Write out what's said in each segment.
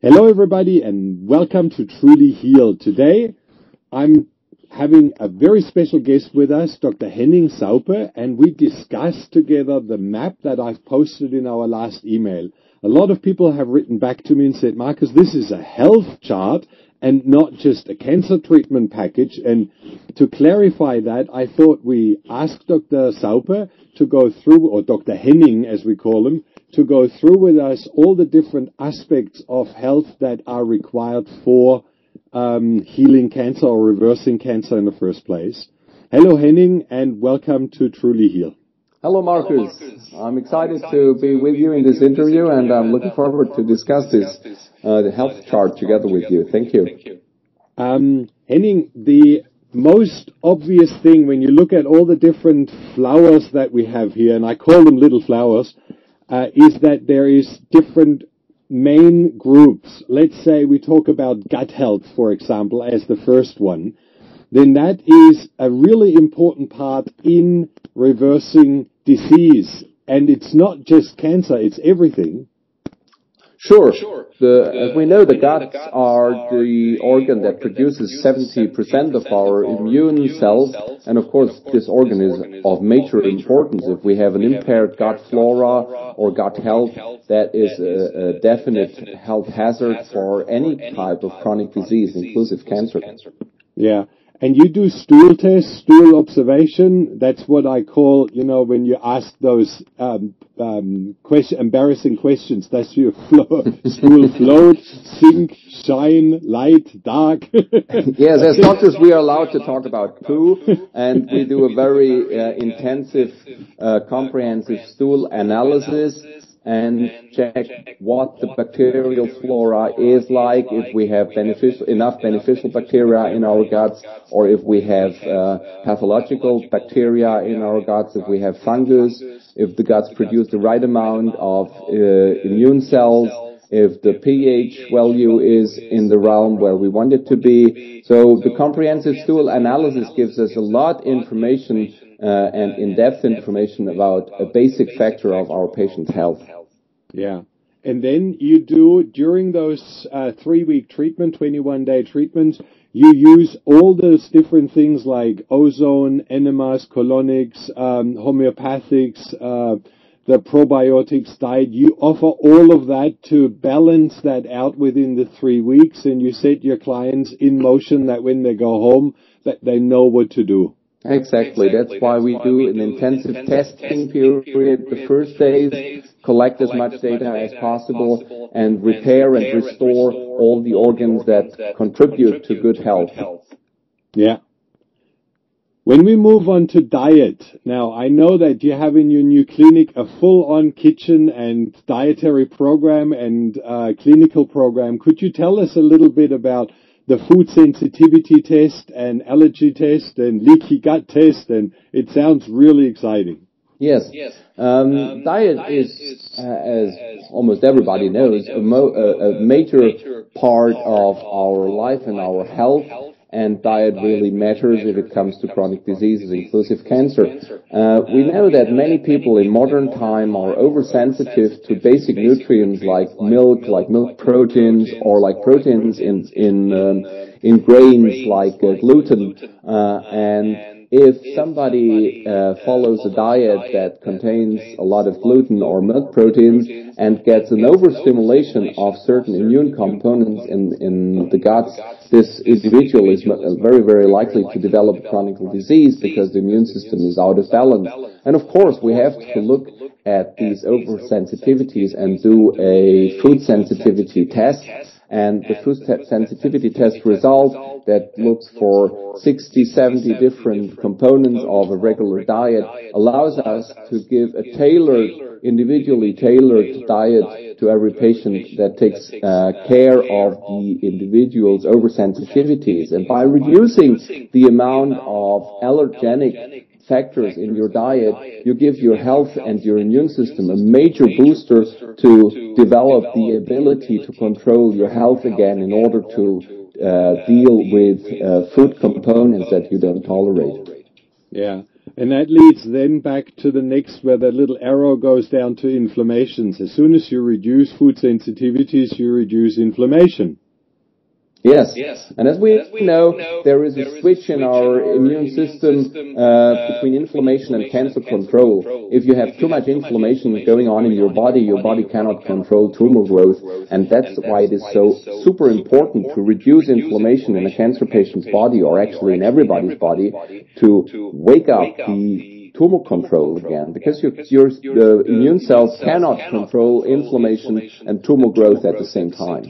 Hello everybody and welcome to Truly Healed. Today I'm having a very special guest with us, Dr. Henning Saupe, and we discussed together the map that I've posted in our last email. A lot of people have written back to me and said, Marcus, this is a health chart and not just a cancer treatment package. And to clarify that, I thought we asked Dr. Saupe to go through, or Dr. Henning as we call him, to go through with us all the different aspects of health that are required for healing cancer or reversing cancer in the first place. Hello, Henning, and welcome to Truly Heal. Hello, Marcus. I'm excited to be with you in this interview, and I'm looking forward to discuss this the health chart together with you. Thank you. Henning, the most obvious thing when you look at all the different flowers that we have here, and I call them little flowers, is that there is different main groups. Let's say we talk about gut health, for example, as the first one. Then that is a really important part in reversing disease. And it's not just cancer, it's everything. Sure. As we know, the guts are the organ that produces 70% of our immune cells, and of course this organ is of major importance. If we have an impaired gut flora or gut health, that is a definite health hazard for any type of chronic disease, inclusive cancer. Yeah. And you do stool tests, stool observation. That's what I call, when you ask those embarrassing questions. Does your stool float, sink, shine, light, dark? Yes, as doctors we are allowed to talk about poo, and we do a very intensive, comprehensive stool analysis and check what the bacterial flora is like, if we have enough beneficial bacteria in our guts, or if we have pathological bacteria in our guts, if we have fungus, if the guts produce the right amount of immune cells, if the pH value is in the realm where we want it to be. So the comprehensive stool analysis gives us a lot of information and in-depth information about a basic factor of our patient's health. Yeah. And then you do, during those 3-week treatment, 21-day treatment, you use all those different things like ozone, enemas, colonics, homeopathics, the probiotics diet. You offer all of that to balance that out within the 3 weeks, and you set your clients in motion that when they go home, that they know what to do. Exactly. That's why we do an intensive testing period the first days, collect as much data as possible, and repair and restore all the organs that contribute to good health. Yeah. When we move on to diet, now I know that you have in your new clinic a full-on kitchen and dietary program and clinical program. Could you tell us a little bit about the food sensitivity test and allergy test and leaky gut test? And it sounds really exciting. Yes. Diet is, as almost everybody knows, a major part of our life and our health. And diet really matters if it comes to chronic diseases, inclusive cancer. We know that many people in modern time are oversensitive to basic nutrients like milk proteins, or like proteins in grains like gluten. And if somebody follows a diet that contains a lot of gluten or milk proteins and gets an overstimulation of certain immune components in the guts, this individual is very, very likely to develop chronic disease because the immune system is out of balance. And of course, we have to look at these oversensitivities and do a food sensitivity test. And the food sensitivity test result that looks for 60, 70 different components of a regular diet allows us to give a individually tailored diet to every patient that takes care of the individual's oversensitivities. And by reducing the amount of allergenic factors in your diet, you give your health and your immune system a major booster to develop the ability to control your health again in order to deal with food components that you don't tolerate. Yeah. And that leads then back to the next, where the little arrow goes down to inflammations. As soon as you reduce food sensitivities, you reduce inflammation. Yes. And as we know, there is a switch in our immune system between inflammation and cancer control. If you have too much inflammation going on in your body cannot control tumor growth. And that's why it is so super important to reduce inflammation in a cancer patient's body, or actually in everybody's body, to wake up the tumor control again, because your immune cells cannot control inflammation and tumor growth at the same time.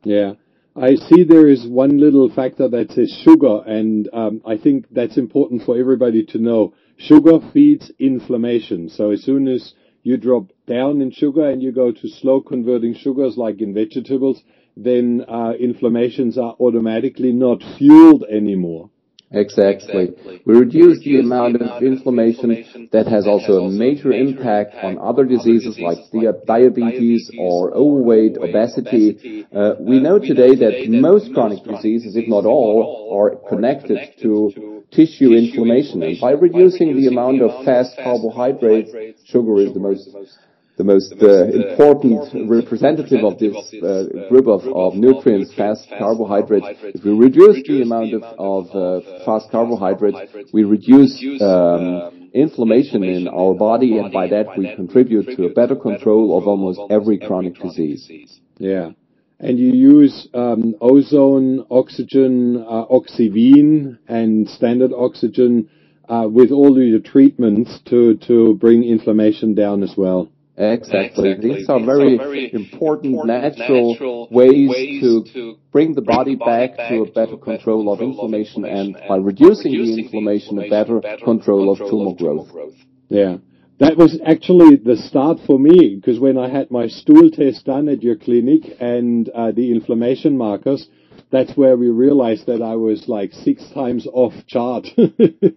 Yeah. I see there is one little factor that says sugar, and I think that's important for everybody to know. Sugar feeds inflammation. So as soon as you drop down in sugar and you go to slow converting sugars like in vegetables, then inflammations are automatically not fueled anymore. Exactly. We reduce the amount of inflammation. That has also a major impact on other diseases like diabetes or overweight, obesity. We know today that most chronic diseases, if not all, are connected to tissue inflammation. And by reducing the amount of fast carbohydrates, sugar is the most important representative of this group of nutrients, fast carbohydrates. If we reduce the amount of fast carbohydrates, we reduce inflammation in our body, and by that we contribute to a better control of almost every chronic disease. Yeah. And you use ozone, oxygen, oxyvene, and standard oxygen with all your treatments to bring inflammation down as well. Exactly. These are very important natural ways to bring the body back to a better control of inflammation, and by reducing the inflammation, a better control of tumor growth. Yeah. That was actually the start for me, because when I had my stool test done at your clinic and the inflammation markers, that's where we realized that I was like 6 times off chart.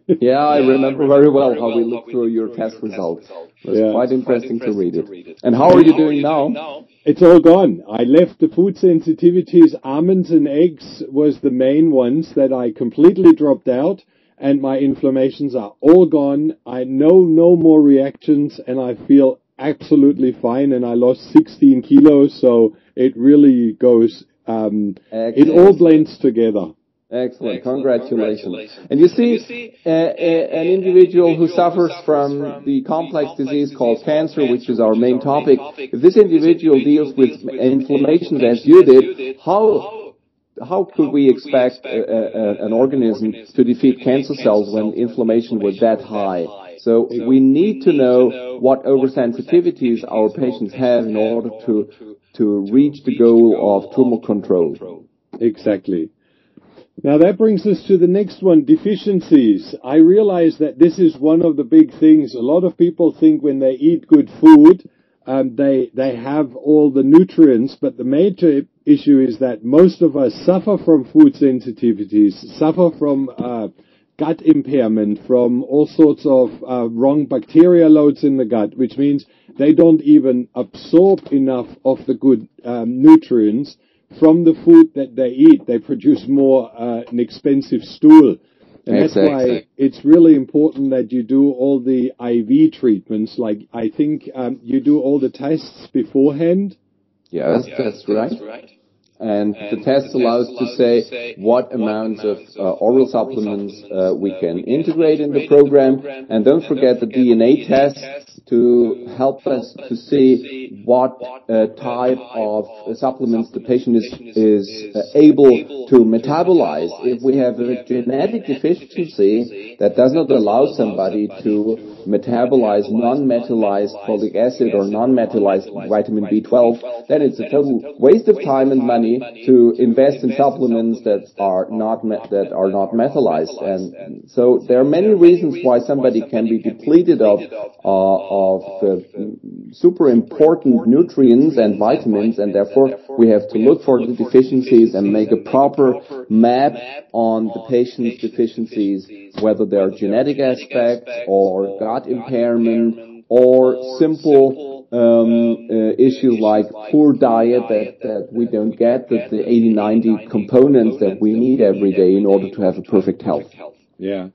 Yeah, I remember very well how we looked through your test results. It was quite interesting to read it. And how are you doing now? It's all gone. I left the food sensitivities. Almonds and eggs was the main ones that I completely dropped out, and my inflammations are all gone. I know no more reactions, and I feel absolutely fine, and I lost 16 kilos, so it really goes... it all blends together. Excellent. Congratulations. And you see, an individual who suffers from the complex disease called cancer, which is our main topic, if this individual deals with inflammation as you did, how could we expect an organism to defeat cancer cells when inflammation was that high? So we need to know what oversensitivities our patients have in order to reach the goal of tumor control. Exactly. Now that brings us to the next one, deficiencies. I realize that this is one of the big things. A lot of people think when they eat good food, they have all the nutrients, but the major issue is that most of us suffer from food sensitivities, suffer from gut impairment, from all sorts of wrong bacteria loads in the gut, which means they don't even absorb enough of the good nutrients from the food that they eat. They produce more an expensive stool. And that's why it's really important that you do all the IV treatments. Like, I think you do all the tests beforehand. Yes, that's right. And the test allows to say what amounts of oral supplements we can integrate in the program. And don't forget the DNA test to help us to see what type of supplements the patient is able to metabolize. If we have a genetic deficiency that does not allow somebody to metabolize non-metallized folic acid or non-metallized vitamin B12, then it's a total waste of time and money to invest in supplements that are not metallized. And so there are many reasons why somebody can be depleted of super important nutrients and vitamins, and therefore we have to look for the deficiencies and make a proper map on the patient's deficiencies, whether they are genetic aspects or gut impairment or simple issues like poor diet that we don't get the 80-90 components that we need every day in order to have a perfect health. Yeah.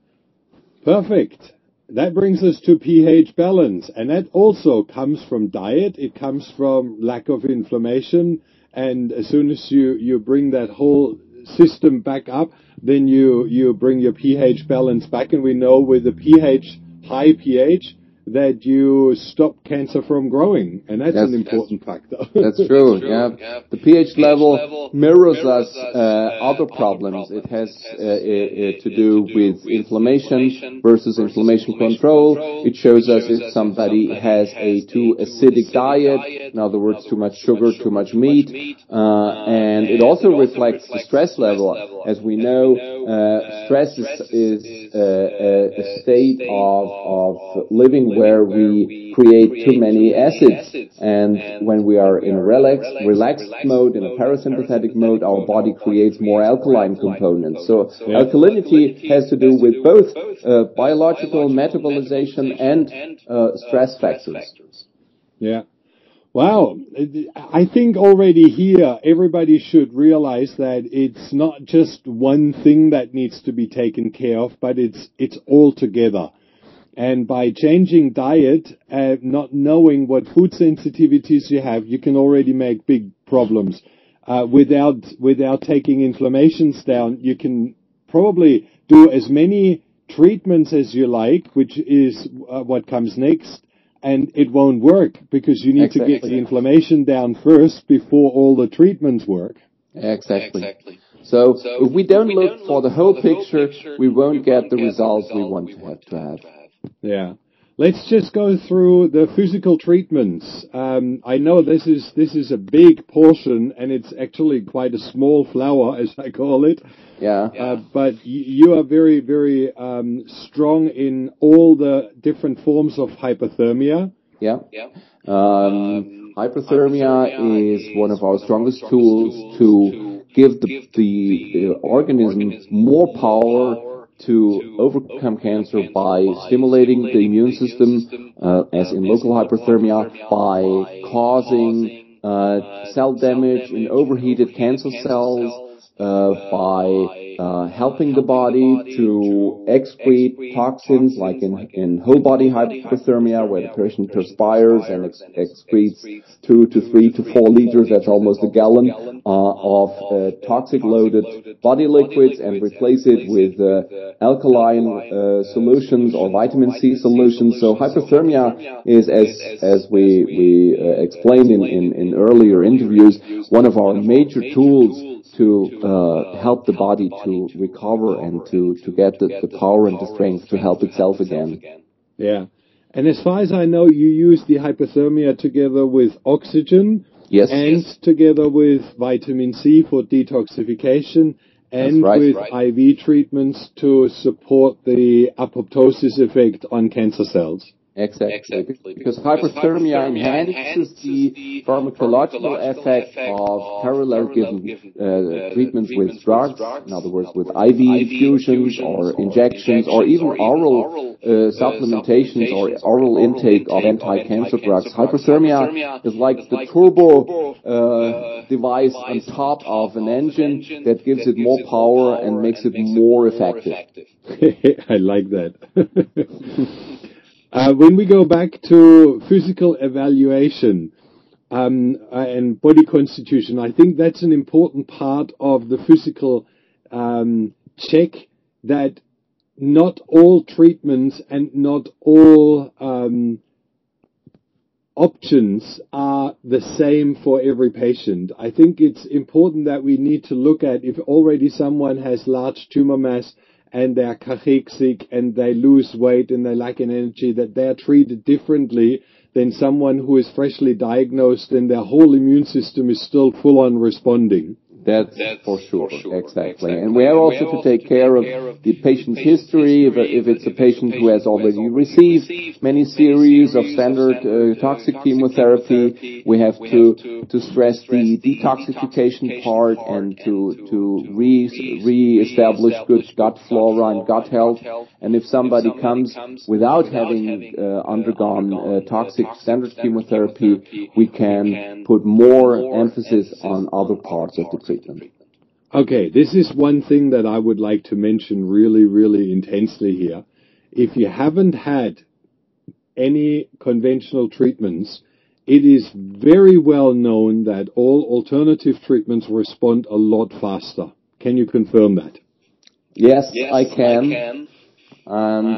Perfect. that brings us to pH balance, and that also comes from diet. It comes from lack of inflammation, and as soon as you bring that whole system back up, then you bring your pH balance back, and we know with the high pH, that you stop cancer from growing, and that's an important factor. That's true. Yeah, the pH level mirrors us other problems. It has to do with inflammation versus inflammation control. It shows us if somebody has a too acidic diet, in other words, too much sugar, too much meat, and it also reflects the stress level. As we know, stress is a state of living where we create too many acids, and when we are in a relaxed mode, in a parasympathetic mode, our body creates more alkaline components. So alkalinity has to do with both biological metabolization and stress factors. Yeah. Wow. I think already here everybody should realize that it's not just one thing that needs to be taken care of, but it's all together. And by changing diet, not knowing what food sensitivities you have, you can already make big problems. Without taking inflammations down, you can probably do as many treatments as you like, which is what comes next, and it won't work because you need to get the inflammation down first before all the treatments work. Exactly. So if we don't look for the whole picture, we won't get the results we want to have. Yeah. Let's just go through the physical treatments. I know this is a big portion, and it's actually quite a small flower, as I call it. Yeah. But you are very, very strong in all the different forms of hypothermia. Yeah. Hypothermia is one of our strongest tools to give the organism more power to overcome cancer by stimulating the immune system, as in local hyperthermia, by causing cell damage in overheated cancer cells, by helping the body to excrete toxins, like in whole body hypothermia, where the patient perspires and excretes 2 to 3 to 4 liters, that's almost a gallon, of toxic loaded body liquids, and replace it with alkaline solutions or vitamin C solutions. So hypothermia is, as we explained in earlier interviews, one of our major tools to help the body to recover and to get the power and the strength to help itself again. Yeah. And as far as I know, you use the hypothermia together with oxygen. Yes. And together with vitamin C for detoxification, and with IV treatments to support the apoptosis effect on cancer cells. Exactly. Because hypothermia enhances the pharmacological effect of parallel given treatments with drugs, in other words, with IV infusions or injections or even oral supplementations or oral intake of anti-cancer drugs. Hypothermia is like the turbo device on top of an engine that gives it more power and makes it more effective. I like that. When we go back to physical evaluation and body constitution, I think that's an important part of the physical check, that not all treatments and not all options are the same for every patient. I think it's important that we need to look at, if already someone has large tumor mass and they're cachexic and they lose weight and they lack in energy, that they're treated differently than someone who is freshly diagnosed and their whole immune system is still full on responding. That's for sure. Exactly. And we have also to take care of the patient's history. If it's a patient who has already received many series of standard toxic chemotherapy, we have to stress the detoxification part and to re-establish good gut flora and gut health. And if somebody comes without having undergone toxic standard chemotherapy, we can put more emphasis on other parts of the treatment. Okay, this is one thing that I would like to mention really, really intensely here. if you haven't had any conventional treatments, it is very well known that all alternative treatments respond a lot faster. Can you confirm that? Yes, I can.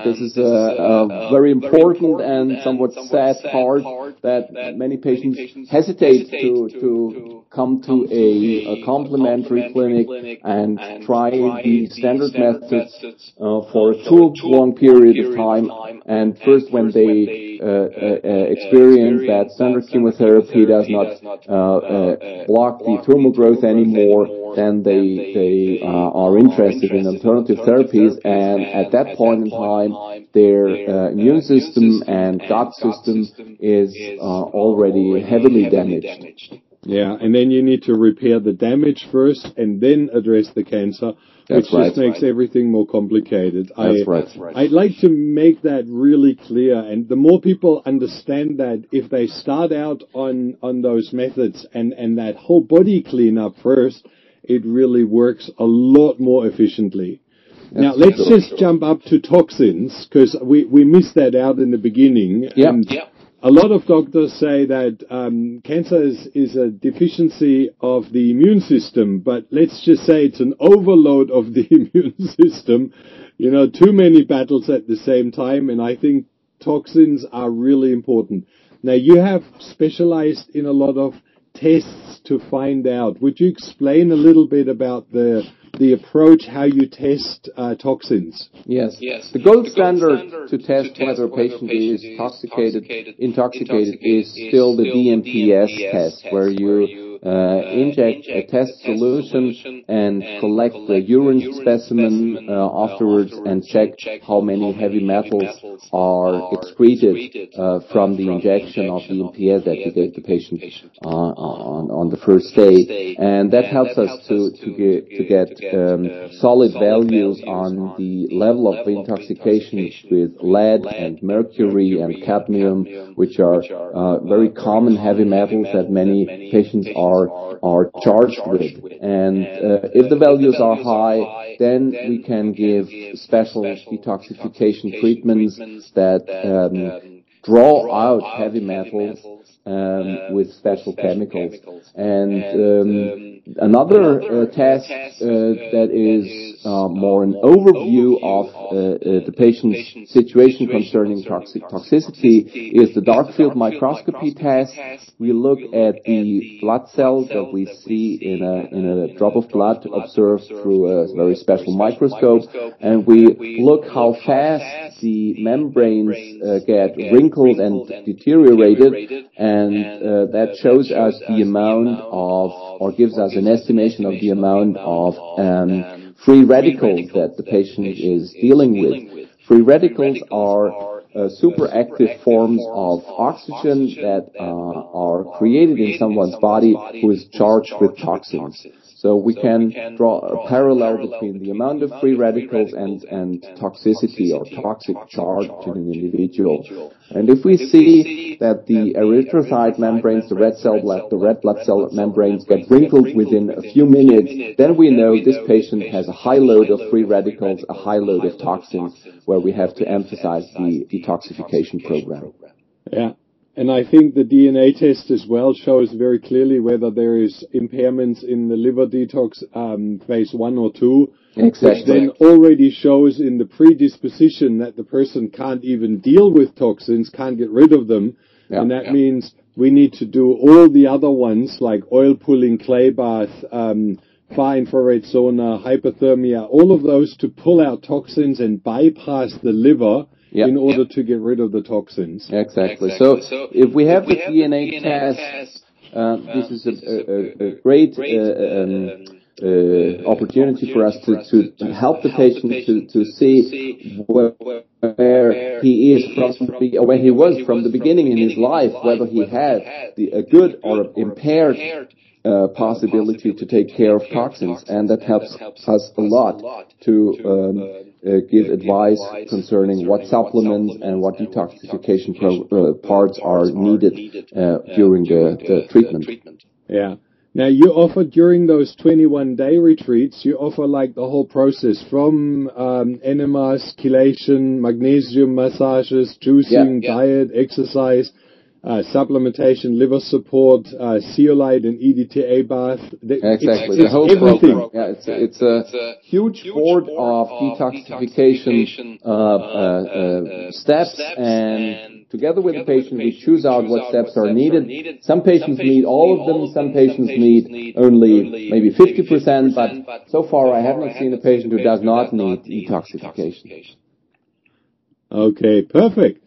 This is a very important and somewhat sad part that many patients hesitate to come to a complementary clinic and try the standard methods for a too long period of time. And first, when they experience that standard chemotherapy does not block the tumor growth anymore, then they are interested in alternative therapies, and at that point in time, their immune system and gut system is already heavily damaged. Yeah, and then you need to repair the damage first and then address the cancer, which just makes everything more complicated. That's right. I'd like to make that really clear, and the more people understand that, if they start out on those methods and that whole body cleanup first, it really works a lot more efficiently. Now, let's just jump up to toxins, because we missed that out in the beginning. Yeah. A lot of doctors say that cancer is a deficiency of the immune system, but let's just say it's an overload of the immune system. You know, too many battles at the same time, and I think toxins are really important. Now, you have specialized in a lot of tests to find out. Would you explain a little bit about the approach, how you test toxins? Yes. The gold standard to test whether a patient is intoxicated is still the DMPS test, where you inject a test solution and collect the urine specimen afterwards and check how many heavy metals are excreted from the injection of DMPS that you gave the patient on the first day. And that helps us to get solid values on the level of intoxication with lead and mercury and cadmium, which are very common heavy metals that many patients are charged with. And if the values are high, then we can give special detoxification treatments that draw out heavy metals with special chemicals. And another test that is more an overview of the patient's situation concerning toxicity is the dark field microscopy test. We look at the blood cells that we see in a drop of blood observed through a very special microscope, and we look how fast the membranes get wrinkled and deteriorated, and that shows us the amount of, or gives us an estimation of the amount of free radicals that the patient is dealing with. Free radicals are superactive forms of oxygen that are created in someone's body who is charged with toxins. So we can draw a parallel between the amount of free radicals and toxicity or toxic charge in an individual. And if we see that the erythrocyte membranes, the red blood cell membranes get wrinkled within a few minutes, then we know this patient has a high load of free radicals, a high load of toxins, where we have to emphasize the detoxification program. Yeah. And I think the DNA test as well shows very clearly whether there is impairments in the liver detox phase 1 or 2. Exactly. Which then already shows in the predisposition that the person can't even deal with toxins, can't get rid of them. Yeah. And that means we need to do all the other ones like oil pulling, clay bath, far infrared sauna, hypothermia, all of those to pull out toxins and bypass the liver. Yep. In order to get rid of the toxins. Exactly. So if we have the DNA test, this is a great opportunity for us to help the patient to see where he is or where he was from the beginning in his life, whether he had a good or impaired possibility to take care of toxins, and that helps us a lot to give advice concerning what supplements and what detoxification parts are needed during the treatment. Yeah. Now, you offer during those 21-day retreats, you offer like the whole process from enemas, chelation, magnesium massages, juicing, diet, exercise, supplementation, liver support, zeolite and EDTA bath. Exactly, the whole program. Yeah, it's a huge board of detoxification steps, and together with the patient, we choose out what steps are needed. Some patients need all of them, some patients need only maybe 50%, but so far I haven't seen a patient who does not need detoxification. Okay, perfect.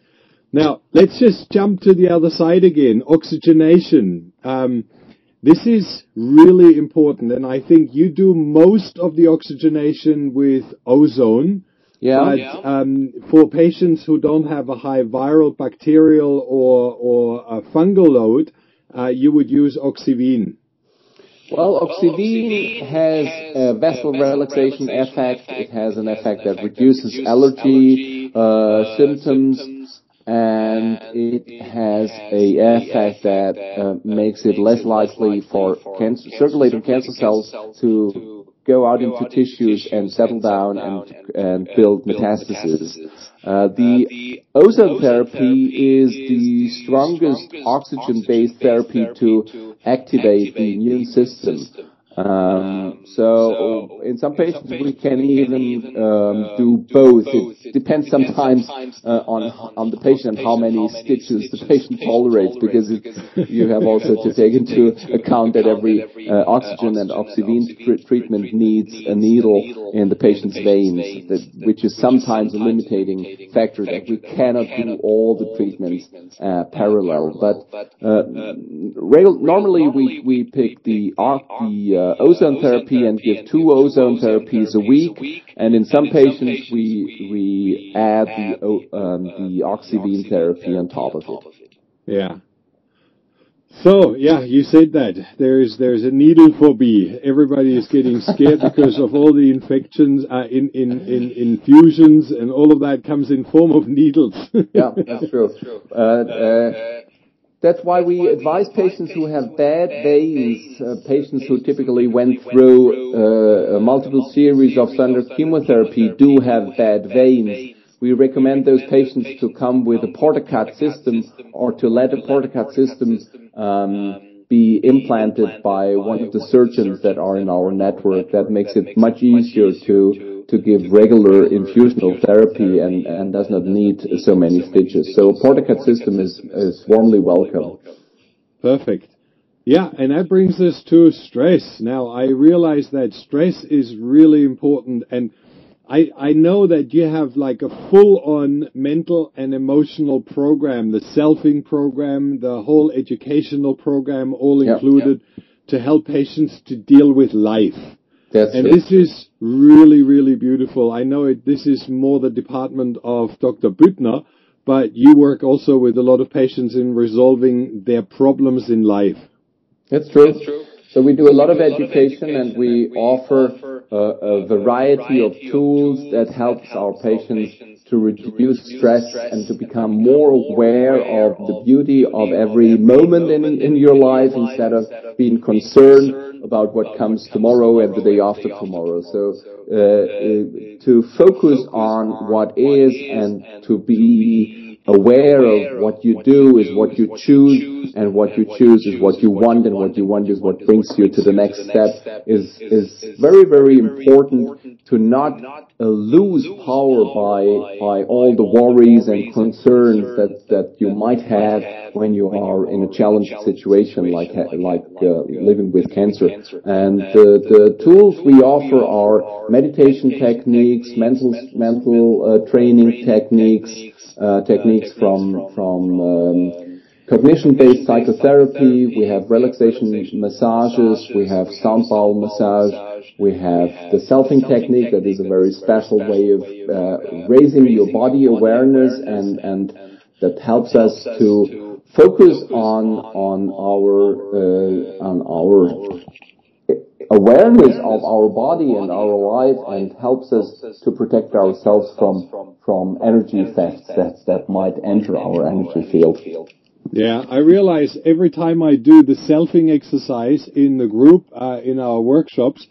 Now, let's just jump to the other side again, oxygenation. This is really important, and I think you do most of the oxygenation with ozone. Yeah. But for patients who don't have a high viral, bacterial, or a fungal load, you would use Oxyvene. Well, Oxyvene has a vessel relaxation effect. It has an effect that reduces allergy symptoms, and it has a effect that makes it less likely for circulating cancer cells to go out into tissues and settle down and build metastases. The ozone therapy is the strongest oxygen-based therapy to activate the immune system. So in some patients we can even do both. It depends sometimes on the patient and how many stitches the patient tolerates, because you have also to take into account that every oxygen and Oxyvene treatment needs a needle in the patient's veins, which is sometimes a limiting factor, that we cannot do all the treatments parallel. But normally we pick the ozone therapy and give 2 ozone therapies a week, and in some patients we add the Oxyvene therapy on top of it. Yeah. So, yeah, you said that. There's a needle phobia. Everybody is getting scared because of all the infections, infusions, and all of that comes in form of needles. Yeah, that's true. That's why we advise patients who have bad veins, patients who typically went through a multiple series of standard chemotherapy do have bad veins. We recommend those patients to come with a portacut system, or to let a portacut system be implanted by one of the surgeons that are in our network. That makes it much easier to give regular infusional therapy and does not need so many stitches. So a portacut system is warmly welcome. Perfect. Yeah, and that brings us to stress. Now, I realize that stress is really important, and I know that you have like a full-on mental and emotional program, the selfing program, the whole educational program, all included, to help patients to deal with life. This is really, really beautiful. I know this is more the department of Dr. Büttner, but you work also with a lot of patients in resolving their problems in life. That's true. So we do a lot of education, and we offer a variety of tools that helps our patients to reduce stress and to become more aware of the beauty of every moment in your life, instead of being concerned about what comes tomorrow and the day after tomorrow. So to focus on what is, and to be aware of what you do is what you choose, and what you choose is what you want, and what you want is what brings you to the next step, is very, very important, to not lose power by all the worries and concerns that you might have when you are in a challenged situation like living with cancer. And the tools we offer are meditation techniques, mental training techniques, techniques from cognition-based psychotherapy. We have relaxation massages. We have sound bowl massage. We have the selfing technique, that is a very special way of raising your body awareness, and that helps us to focus on our awareness of our body and our life, and helps us to protect ourselves from energy thefts that might enter our energy field. Yeah, I realize every time I do the selfing exercise in the group, in our workshops,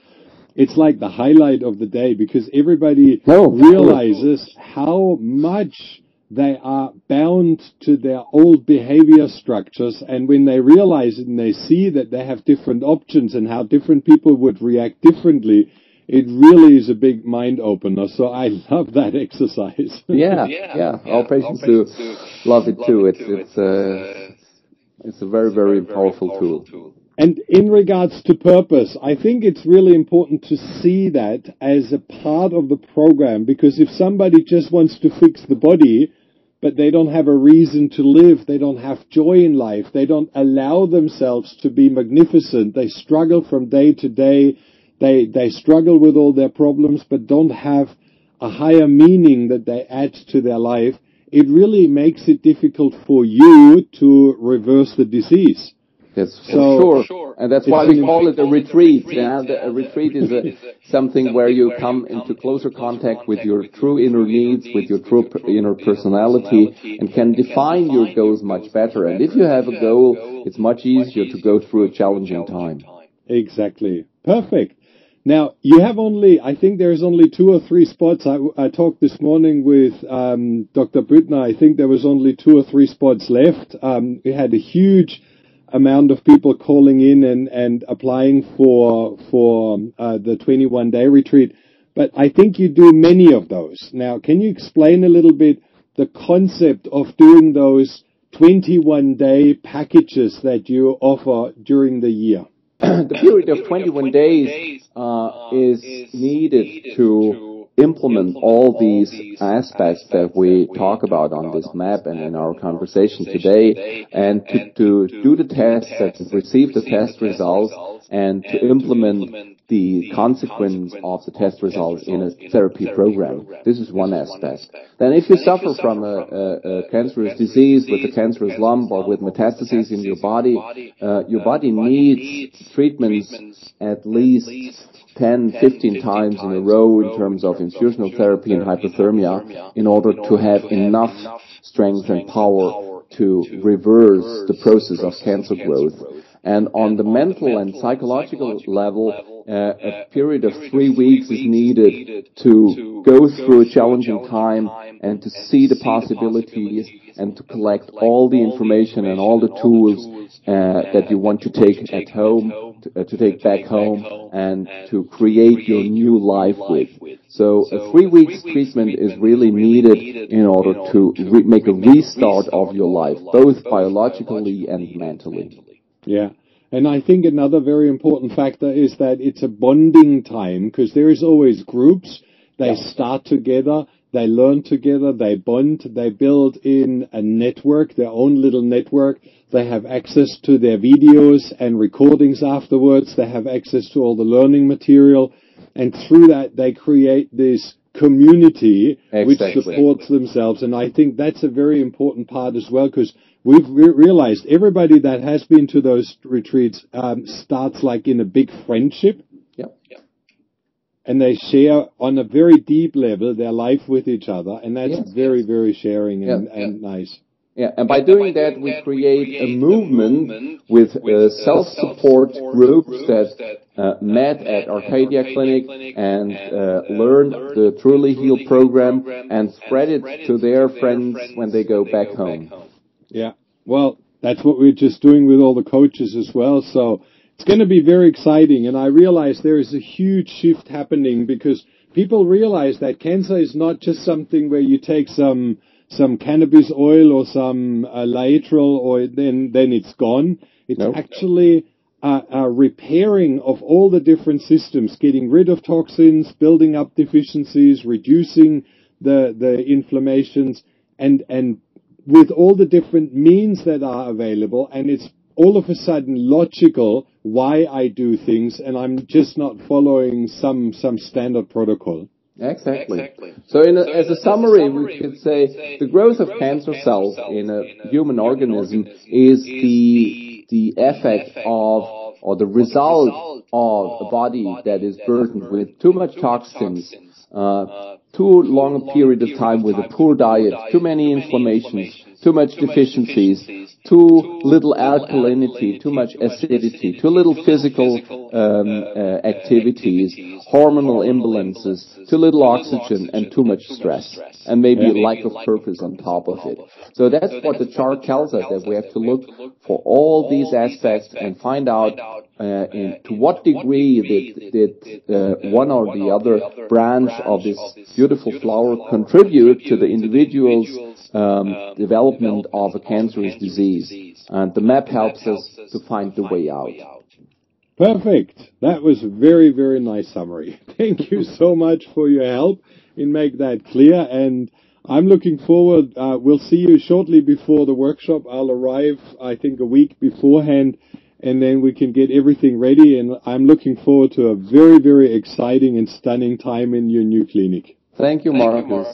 it's like the highlight of the day because everybody realizes how much they are bound to their old behavior structures. And when they realize it and they see that they have different options and how different people would react differently, it really is a big mind opener. So I love that exercise. Yeah. Our patients do love it too. It's a very, very powerful tool. And in regards to purpose, I think it's really important to see that as a part of the program, because if somebody just wants to fix the body, but they don't have a reason to live, they don't have joy in life, they don't allow themselves to be magnificent, they struggle from day to day, they struggle with all their problems, but don't have a higher meaning that they add to their life, it really makes it difficult for you to reverse the disease. Yes, for sure. And that's why we call it a retreat. A retreat is something where you come into closer contact with your true inner needs, with your true inner personality, and can define your goals much better. And if you have a goal, it's much easier to go through a challenging time. Exactly. Perfect. Now, you have I think there's only 2 or 3 spots. I talked this morning with Dr. Büttner. I think there was only 2 or 3 spots left. We had a huge amount of people calling in and applying for the 21-day retreat. But I think you do many of those. Now, can you explain a little bit the concept of doing those 21-day packages that you offer during the year? The period of 21 days is needed to implement all these aspects that we talk about on this map and in our conversation today, and to do the tests, to receive the test results, and to implement the consequence of the test results in a therapy program. This is one aspect. Then if you suffer from a cancerous disease with a cancerous lump or with metastases in your body needs treatments at least 10, 15 times in a row in terms of infusional therapy and hypothermia in order to have enough strength and power to reverse the process of cancer growth. And on the mental and psychological level, a period of 3 weeks is needed to go through a challenging time and to see the possibilities and to collect all the information and all the tools that you want to take at home, to take back home, and to create your new life with. So a 3 weeks treatment is really needed in order to make a restart of your life, both biologically and mentally. Yeah. And I think another very important factor is that it's a bonding time, because there is always groups. They start together, they learn together, they bond, they build in a network, their own little network. They have access to their videos and recordings afterwards. They have access to all the learning material. And through that, they create this community which supports themselves. And I think that's a very important part as well, because we've realized everybody that has been to those retreats starts like in a big friendship. And they share on a very deep level their life with each other. And that's very, very sharing and nice. Yeah, and by doing that, we create a movement with self-support groups that met at Arcadia Clinic and learned the Truly Heal program and spread it to their friends when they go back home. Yeah, well, that's what we're just doing with all the coaches as well. So it's going to be very exciting. And I realize there is a huge shift happening, because people realize that cancer is not just something where you take some cannabis oil or some laetrile or then it's gone. It's actually a repairing of all the different systems, getting rid of toxins, building up deficiencies, reducing the inflammations, and with all the different means that are available. And it's all of a sudden logical why I do things, and I'm just not following some standard protocol. Exactly. So as a summary, we could say the growth of cancer cells in a human organism is the effect of, or the result of a body that is burdened with too much toxins, too long a period of time with a poor diet, too many inflammations, too much deficiencies, too little alkalinity, too much acidity, too little physical activities, hormonal imbalances, too little oxygen, and too much stress, and maybe a lack of purpose on top of it. So that's what the chart tells us, that we have to look for all these aspects and find out to what degree did one or the other branch of this beautiful flower contribute to the individual's development of a cancerous disease. And the map helps us to find the way out. Perfect. That was a very, very nice summary. Thank you so much for your help in making that clear. And I'm looking forward. We'll see you shortly before the workshop. I'll arrive, I think, a week beforehand, and then we can get everything ready. And I'm looking forward to a very, very exciting and stunning time in your new clinic. Thank you, Marcus.